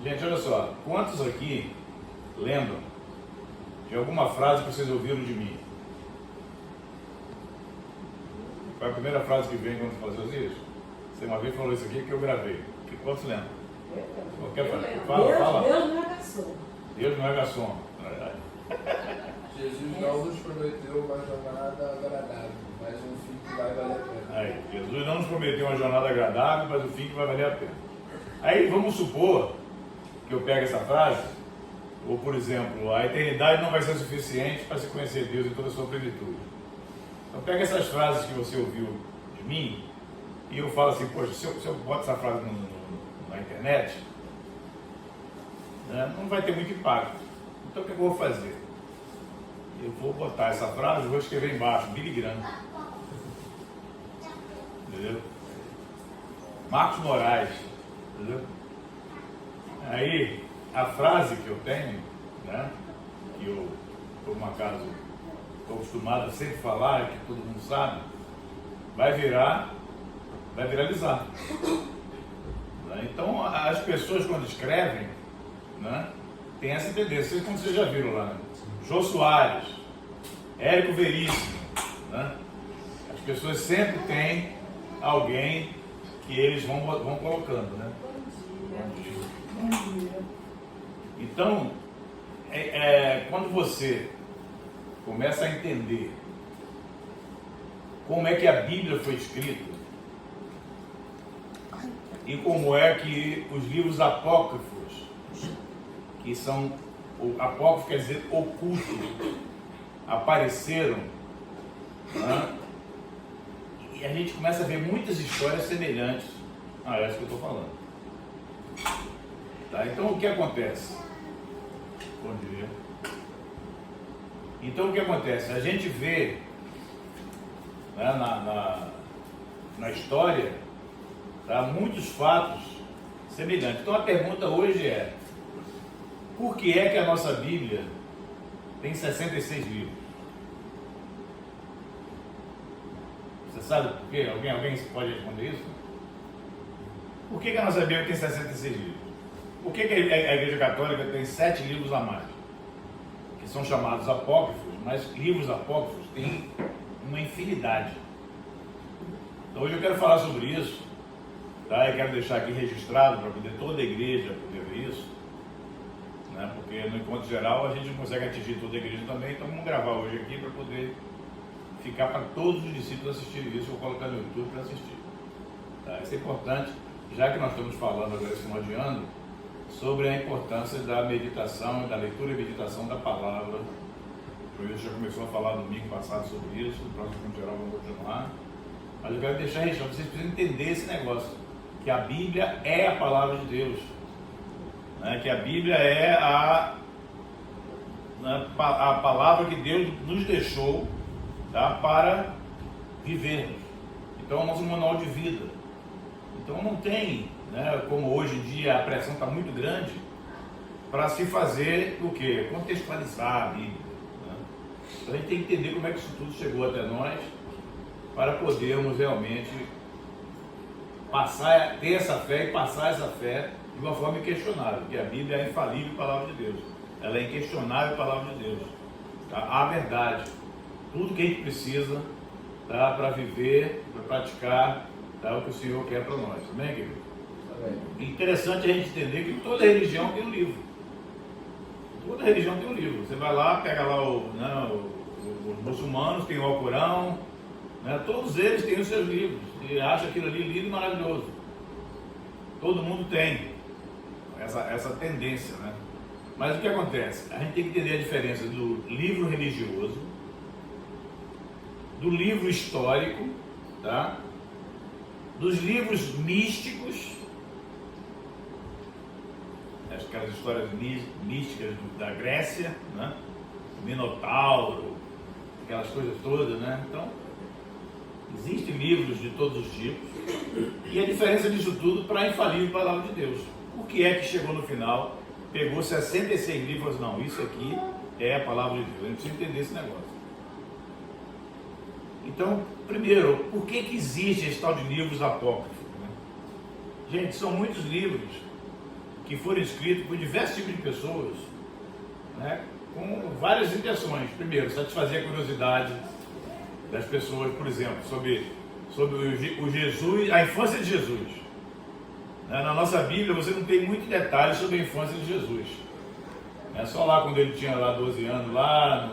Gente, olha só, quantos aqui lembram de alguma frase que vocês ouviram de mim? Foi a primeira frase que vem quando você fala, Josias? Você uma vez falou isso aqui que eu gravei. Quantos lembram? Qualquer frase? Fala. Deus não é garçom. Deus não é garçom. Jesus não nos prometeu uma jornada agradável, mas um fim que vai valer a pena. Aí, Jesus não nos prometeu uma jornada agradável, mas o fim que vai valer a pena. Aí vamos supor que eu pego essa frase, ou por exemplo, a eternidade não vai ser suficiente para se conhecer Deus em toda a sua plenitude. Então pega essas frases que você ouviu de mim e eu falo assim, poxa, se eu boto essa frase na internet, né, não vai ter muito impacto. Então o que eu vou fazer? Eu vou botar essa frase e vou escrever embaixo, Billy Graham. Entendeu? Marcos Moraes. Entendeu? Aí, a frase que eu tenho, né, que eu, por um acaso, estou acostumado a sempre falar, que todo mundo sabe, vai viralizar. Né? Então, as pessoas quando escrevem, né, tem essa tendência, como vocês já viram lá, né? Jô Soares, Érico Veríssimo, né? As pessoas sempre têm alguém que eles vão colocando, né? Bom dia. Então, quando você começa a entender como é que a Bíblia foi escrita e como é que os livros apócrifos, que são, o apócrifo quer dizer oculto, apareceram, né? E a gente começa a ver muitas histórias semelhantes a essa que eu estou falando. Tá? Então o que acontece? Bom dia. Então o que acontece? A gente vê, né, na história, tá, muitos fatos semelhantes. Então a pergunta hoje é: por que é que a nossa Bíblia tem 66 livros? Você sabe por quê? Alguém pode responder isso? Por que a nossa Bíblia tem 66 livros? Por que a Igreja Católica tem 7 livros a mais? Que são chamados apócrifos, mas livros apócrifos têm uma infinidade. Então hoje eu quero falar sobre isso, tá? Eu quero deixar aqui registrado para poder toda a igreja poder ver isso, né? Porque no encontro geral a gente não consegue atingir toda a igreja também, então vamos gravar hoje aqui para poder ficar para todos os discípulos assistirem isso, ou colocar no YouTube para assistir. Tá? Isso é importante, já que nós estamos falando agora esse final de ano sobre a importância da meditação, da leitura e meditação da palavra. O Luiz já começou a falar no domingo passado sobre isso, no próximo encontro geral vamos continuar. Mas eu quero deixar registrado, vocês precisam entender esse negócio, que a Bíblia é a palavra de Deus, né? Que a Bíblia é a palavra que Deus nos deixou, tá, para vivermos. Então é o nosso manual de vida. Então não tem, né, como hoje em dia a pressão está muito grande para se fazer o quê? Contextualizar a Bíblia. Né? Então a gente tem que entender como é que isso tudo chegou até nós para podermos realmente ter essa fé e passar essa fé de uma forma inquestionável, porque a Bíblia é a infalível palavra de Deus. Ela é inquestionável palavra de Deus. Tá? A verdade. Tudo que a gente precisa, tá, para viver, para praticar, tá, o que o Senhor quer para nós. Amém, querido? Amém. Interessante a gente entender que toda religião tem um livro. Toda religião tem um livro. Você vai lá, pega lá os muçulmanos têm o Alcorão, né, todos eles têm os seus livros. E acha aquilo ali lindo e maravilhoso. Todo mundo tem essa tendência, né? Mas o que acontece? A gente tem que entender a diferença do livro religioso, do livro histórico, tá? Dos livros místicos, aquelas histórias místicas da Grécia, né? O Minotauro, aquelas coisas todas, né? Então, existem livros de todos os tipos, e a diferença disso tudo para a infalível palavra de Deus. O que é que chegou no final, pegou 66 livros e falou assim, não, isso aqui é a palavra de Deus. A gente precisa entender esse negócio. Então, primeiro, por que existe esse tal de livros apócrifos? Né? Gente, são muitos livros que foram escritos por diversos tipos de pessoas, né, com várias intenções. Primeiro, satisfazer a curiosidade das pessoas, por exemplo, sobre o Jesus, a infância de Jesus. Na nossa Bíblia você não tem muito detalhe sobre a infância de Jesus. É só lá quando ele tinha lá 12 anos, lá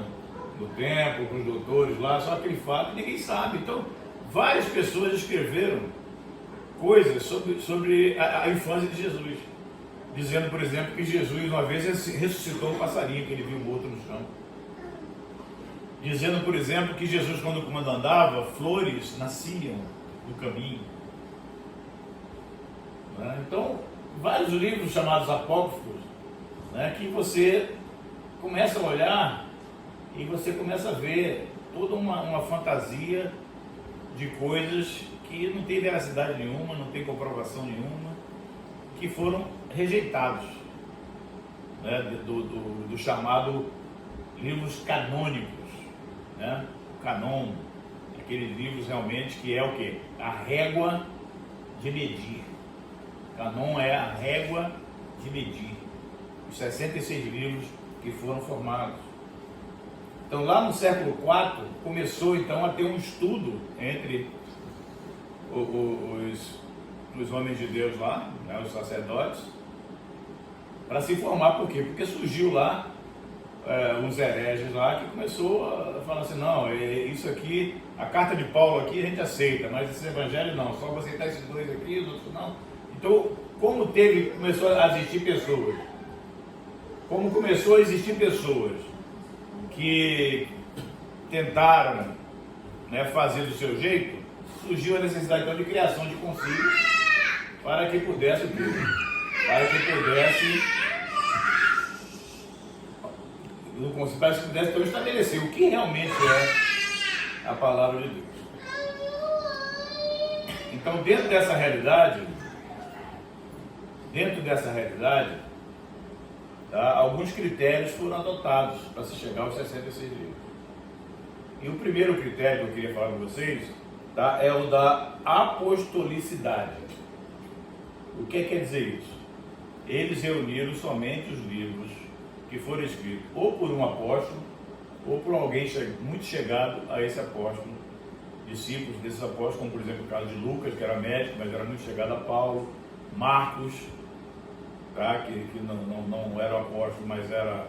no templo, com os doutores lá, só aquele fato ninguém sabe. Então, várias pessoas escreveram coisas sobre a infância de Jesus, dizendo, por exemplo, que Jesus uma vez ressuscitou um passarinho que ele viu morto no chão. Dizendo, por exemplo, que Jesus, quando andava, flores nasciam no caminho. Então, vários livros chamados apócrifos, que você começa a olhar e você começa a ver toda uma fantasia de coisas que não tem veracidade nenhuma, não tem comprovação nenhuma, que foram rejeitados, do chamado livros canônicos, o canon, aqueles livros realmente que é o quê? A régua de medir. Canon é a régua de medir. Os 66 livros que foram formados. Então, lá no século IV, começou então a ter um estudo entre os homens de Deus lá, os sacerdotes, para se formar. Por quê? Porque surgiu lá uns hereges lá que começou a falar assim, não, isso aqui, a carta de Paulo aqui a gente aceita, mas esse evangelho não, só vou aceitar esses dois aqui, os outros não. Então, começou a existir pessoas, começou a existir pessoas que tentaram fazer do seu jeito, surgiu a necessidade então de criação de concílios para que pudesse então estabelecer o que realmente é a palavra de Deus. Então, dentro dessa realidade, alguns critérios foram adotados para se chegar aos 66 livros. E o primeiro critério que eu queria falar com vocês é o da apostolicidade. O que quer dizer isso? Eles reuniram somente os livros que foram escritos ou por um apóstolo ou por alguém muito chegado a esse apóstolo, discípulos desses apóstolos, como por exemplo o caso de Lucas, que era médico, mas era muito chegado a Paulo, Marcos, que não era o apóstolo, mas era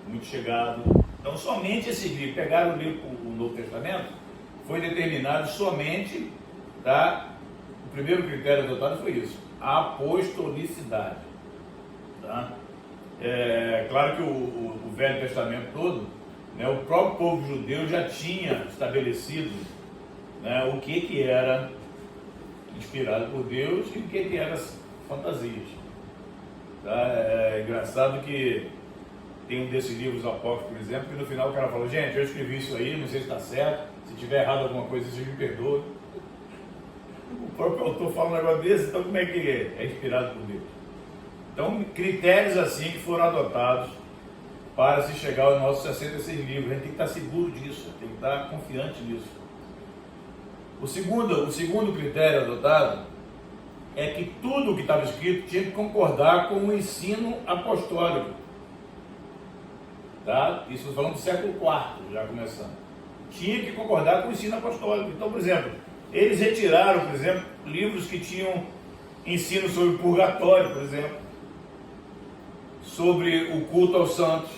muito chegado. Então, somente esse livro, pegaram o Novo Testamento, foi determinado somente, o primeiro critério adotado foi isso, a apostolicidade. Claro que o Velho Testamento todo, o próprio povo judeu já tinha estabelecido o que era inspirado por Deus e o que era fantasias. É engraçado que tem um desses livros apócrifos, por exemplo, que no final o cara fala, gente, eu escrevi isso aí, não sei se está certo, se tiver errado alguma coisa, vocês me perdoam. O próprio autor fala um negócio desse, então como é que é inspirado por Deus? Então, critérios assim que foram adotados para se chegar aos nossos 66 livros. A gente tem que estar seguro disso, tem que estar confiante nisso. O segundo critério adotado é que tudo o que estava escrito tinha que concordar com o ensino apostólico. Isso falando do século IV, já começando. Tinha que concordar com o ensino apostólico. Então, por exemplo, eles retiraram, por exemplo, livros que tinham ensino sobre o purgatório, por exemplo, sobre o culto aos santos.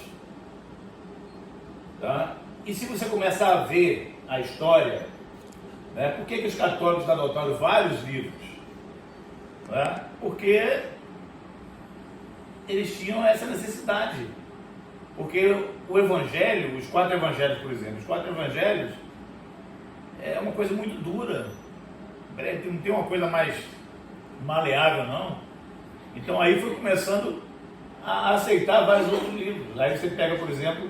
E se você começar a ver a história, por que os católicos adotaram vários livros? Porque eles tinham essa necessidade. Porque o Evangelho, os 4 Evangelhos, por exemplo, os 4 Evangelhos é uma coisa muito dura. Não tem uma coisa mais maleável, não. Então aí foi começando a aceitar vários outros livros. Aí você pega, por exemplo,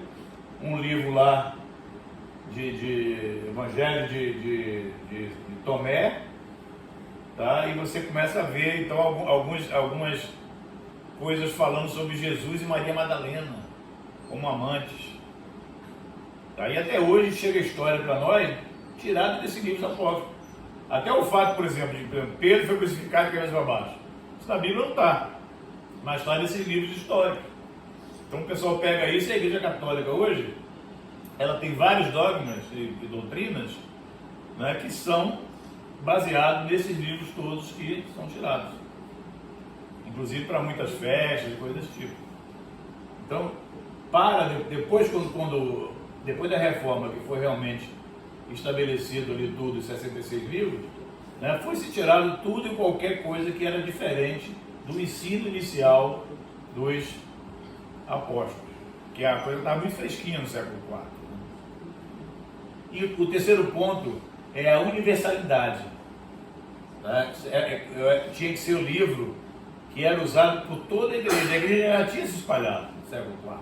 um livro lá de Evangelho de Tomé, e você começa a ver então algumas coisas falando sobre Jesus e Maria Madalena como amantes. E até hoje chega a história para nós tirada desse livro apócrifo. Até o fato, por exemplo, de Pedro foi crucificado de cabeça para baixo. Isso na Bíblia não está. mas está nesses livros históricos. Então o pessoal pega isso e a Igreja Católica hoje, ela tem vários dogmas e doutrinas, né, que são baseados nesses livros todos que são tirados. Inclusive para muitas festas e coisas desse tipo. Então, depois da reforma, que foi realmente estabelecido ali tudo, os 66 livros, né, foi-se tirado tudo e qualquer coisa que era diferente do ensino inicial dos apóstolos, que a coisa estava muito fresquinha no século IV. E o terceiro ponto é a universalidade. Tá? Tinha que ser o livro que era usado por toda a igreja. A igreja já tinha se espalhado no século IV.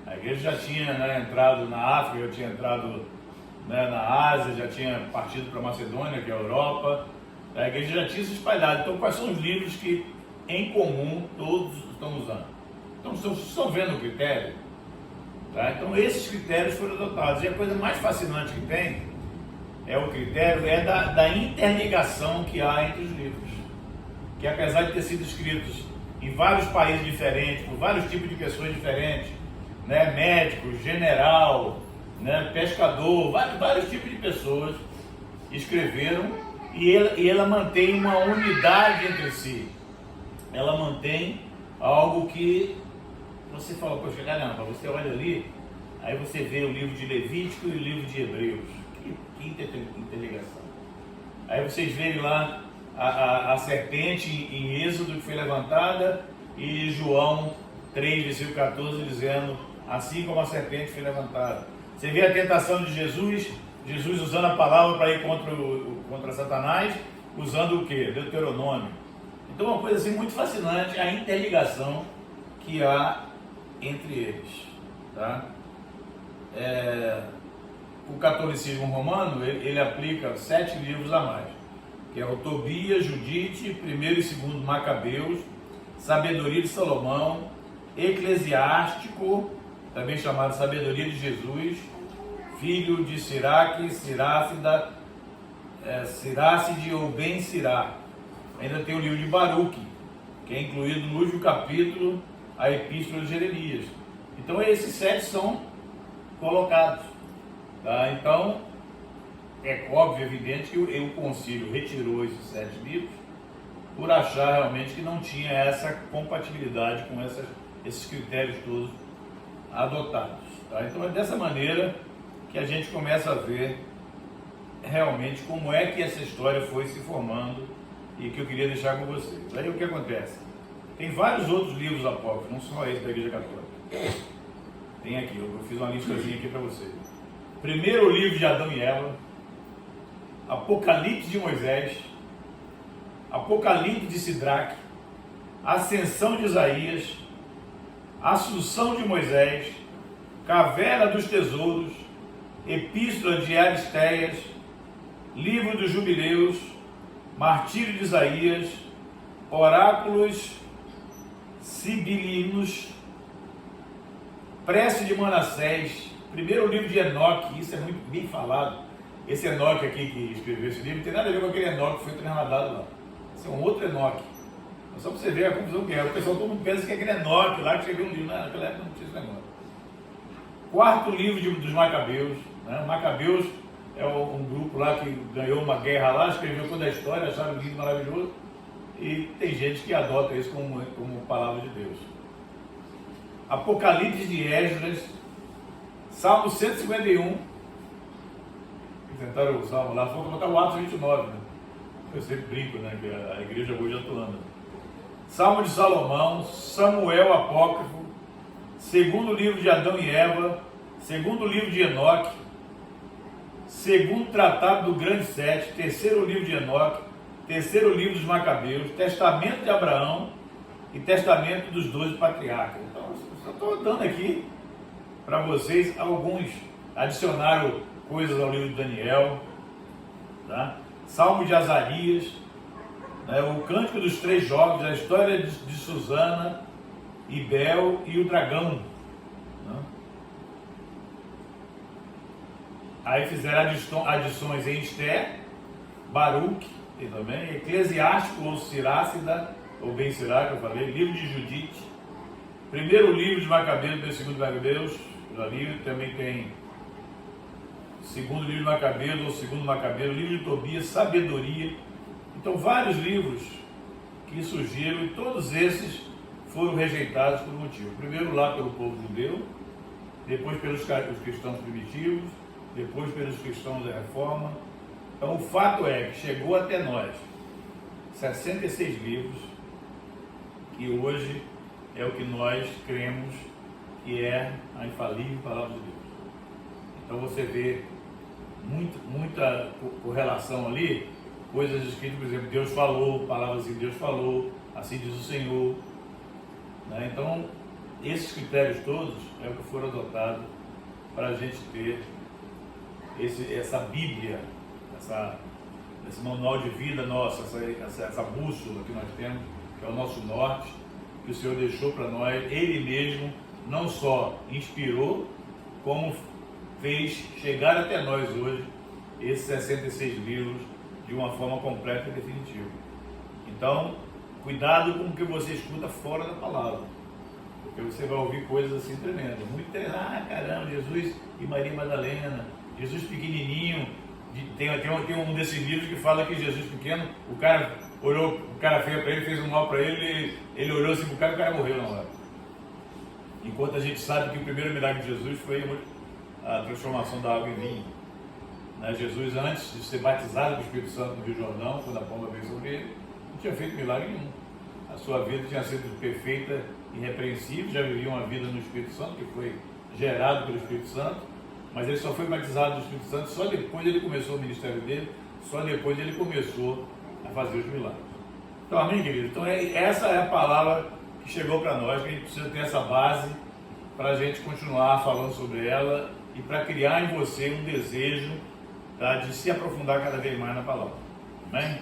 A igreja já tinha, né, entrado na África, já tinha entrado, né, na Ásia, já tinha partido para a Macedônia, que é a Europa. A igreja já tinha se espalhado. Então, quais são os livros que, em comum, todos estão usando? Então, vocês estão vendo o critério? Tá? Então, esses critérios foram adotados. E a coisa mais fascinante que tem é o critério da interligação que há entre os livros. Que, apesar de ter sido escritos em vários países diferentes, por vários tipos de pessoas diferentes, né, médico, general, né, pescador, vários tipos de pessoas escreveram, e ela mantém uma unidade entre si. Ela mantém algo que você fala, poxa, caramba, você olha ali, aí você vê o livro de Levítico e o livro de Hebreus. Que interligação. Aí vocês veem lá a serpente em Êxodo que foi levantada, e João 3, versículo 14, dizendo, assim como a serpente foi levantada. Você vê a tentação de Jesus usando a palavra para ir contra Satanás, usando o que? Deuteronômio. Então, uma coisa assim muito fascinante, a interligação que há entre eles. Tá? O catolicismo romano, ele aplica 7 livros a mais, que é o Tobias, Judite, 1º e 2º Macabeus, Sabedoria de Salomão, Eclesiástico, também chamado Sabedoria de Jesus, filho de Siraque, Siracide ou Ben Sirá. Ainda tem o livro de Baruque, que é incluído no último capítulo, a Epístola de Jeremias. Então esses 7 são colocados. Tá? Então, é óbvio, evidente que o concílio retirou esses 7 livros por achar realmente que não tinha essa compatibilidade com esses critérios todos adotados. Tá? Então é dessa maneira que a gente começa a ver realmente como é que essa história foi se formando e que eu queria deixar com vocês. Aí o que acontece? Tem vários outros livros apócrifos, não só esse da Igreja Católica. Tem aqui, eu fiz uma listazinha aqui para vocês. Primeiro, o livro de Adão e Eva, Apocalipse de Moisés, Apocalipse de Sidraque, Ascensão de Isaías, Assunção de Moisés, Caverna dos Tesouros, Epístola de Aristeias, Livro dos Jubileus, Martírio de Isaías, Oráculos Sibilinos, Prece de Manassés, primeiro livro de Enoque, isso é muito bem falado. Esse Enoque aqui que escreveu esse livro não tem nada a ver com aquele Enoque que foi transladado lá. Esse é um outro Enoque. Só para você ver a confusão que é. O pessoal todo mundo pensa que é aquele Enoque lá que escreveu um livro. Naquela época não tinha esse negócio. Quarto livro dos Macabeus. Né? Macabeus é um grupo lá que ganhou uma guerra lá, escreveu toda a história, acharam um livro maravilhoso. E tem gente que adota isso como palavra de Deus. Apocalipse de Esdras, Salmo 151. Tentaram o Salmo lá, foi botar o Atos 29, né? Eu sempre brinco, né? Que a igreja hoje atuando. Salmo de Salomão, Samuel Apócrifo, segundo livro de Adão e Eva, segundo livro de Enoque, segundo tratado do Grande Sete, terceiro livro de Enoque, terceiro livro dos Macabeus, testamento de Abraão e testamento dos 12 patriarcas. Então, eu estou dando aqui para vocês alguns. Adicionaram coisas ao livro de Daniel, tá? Salmo de Azarias, né? O Cântico dos Três Jovens, a história de Susana, Ibel e o dragão. Né? Aí fizeram adições em Esther, Baruque, e também Eclesiástico ou Siracida, ou Ben Sirá, que eu falei, livro de Judite, primeiro livro de Macabeus, depois segundo Macabeus, já li, também tem segundo livro de Macabeus, ou segundo Macabeus, livro de Tobias, Sabedoria. Então, vários livros que surgiram, e todos esses foram rejeitados por um motivo. Primeiro lá pelo povo judeu, depois pelos cristãos primitivos, depois pelos cristãos da Reforma. Então, o fato é que chegou até nós 66 livros, que hoje é o que nós cremos que é a infalível palavra de Deus. Então você vê muita correlação ali, coisas escritas, por exemplo, Deus falou, palavras assim, Deus falou, assim diz o Senhor. Né? Então, esses critérios todos é o que foram adotados para a gente ter essa Bíblia, esse manual de vida nossa, essa bússola que nós temos, que é o nosso norte, que o Senhor deixou para nós. Ele mesmo não só inspirou, como fez chegar até nós hoje esses 66 livros de uma forma completa e definitiva. Então, cuidado com o que você escuta fora da palavra, porque você vai ouvir coisas assim tremendas, muito tremendas. Ah, caramba, Jesus e Maria Madalena, Jesus pequenininho. Tem um desses livros que fala que Jesus pequeno, o cara olhou, o cara fez para ele, fez um mal para ele, ele olhou assim para o cara morreu na hora. Enquanto a gente sabe que o primeiro milagre de Jesus foi a transformação da água em vinho. Né? Jesus, antes de ser batizado do Espírito Santo no Rio Jordão, quando a pomba veio sobre ele, não tinha feito milagre nenhum. A sua vida tinha sido perfeita, irrepreensível, já vivia uma vida no Espírito Santo, que foi gerado pelo Espírito Santo, mas ele só foi batizado do Espírito Santo só depois ele começou o ministério dele, só depois ele começou a fazer os milagres. Então, amém, querido? Então, essa é a palavra que chegou para nós, que a gente precisa ter essa base para a gente continuar falando sobre ela e para criar em você um desejo, tá, de se aprofundar cada vez mais na palavra. Amém?